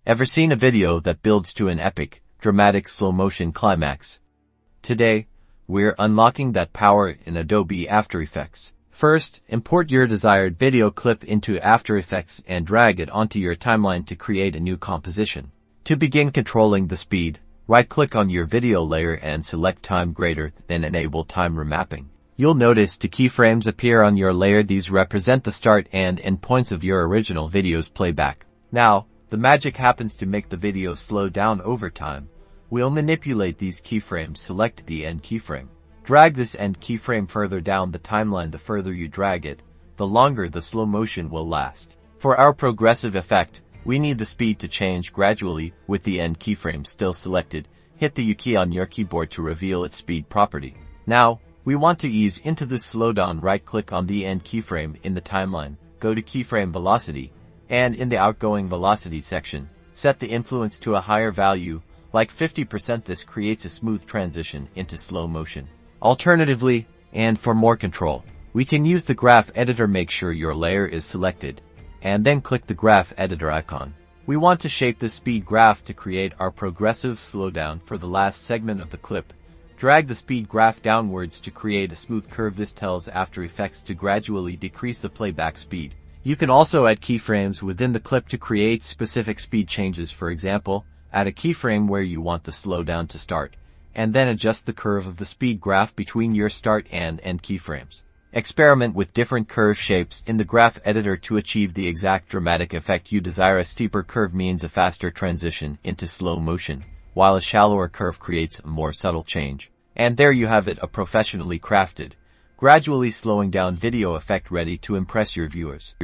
Ever seen a video that builds to an epic, dramatic slow-motion climax? Today, we're unlocking that power in Adobe After Effects. First, import your desired video clip into After Effects and drag it onto your timeline to create a new composition. To begin controlling the speed, right-click on your video layer and select Time Greater, then enable Time Remapping. You'll notice two keyframes appear on your layer. These represent the start and end points of your original video's playback. Now, the magic happens to make the video slow down over time. We'll manipulate these keyframes. Select the end keyframe. Drag this end keyframe further down the timeline. The further you drag it, the longer the slow motion will last. For our progressive effect, we need the speed to change gradually. With the end keyframe still selected, hit the U key on your keyboard to reveal its speed property. Now, we want to ease into this slowdown. Right-click on the end keyframe in the timeline, go to Keyframe Velocity, and in the Outgoing Velocity section, set the influence to a higher value, like 50%. This creates a smooth transition into slow motion. Alternatively, and for more control, we can use the graph editor. Make sure your layer is selected, and then click the graph editor icon. We want to shape the speed graph to create our progressive slowdown. For the last segment of the clip, drag the speed graph downwards to create a smooth curve. This tells After Effects to gradually decrease the playback speed. You can also add keyframes within the clip to create specific speed changes. For example, add a keyframe where you want the slowdown to start, and then adjust the curve of the speed graph between your start and end keyframes. Experiment with different curve shapes in the graph editor to achieve the exact dramatic effect you desire. A steeper curve means a faster transition into slow motion, while a shallower curve creates a more subtle change. And there you have it, a professionally crafted, gradually slowing down video effect ready to impress your viewers.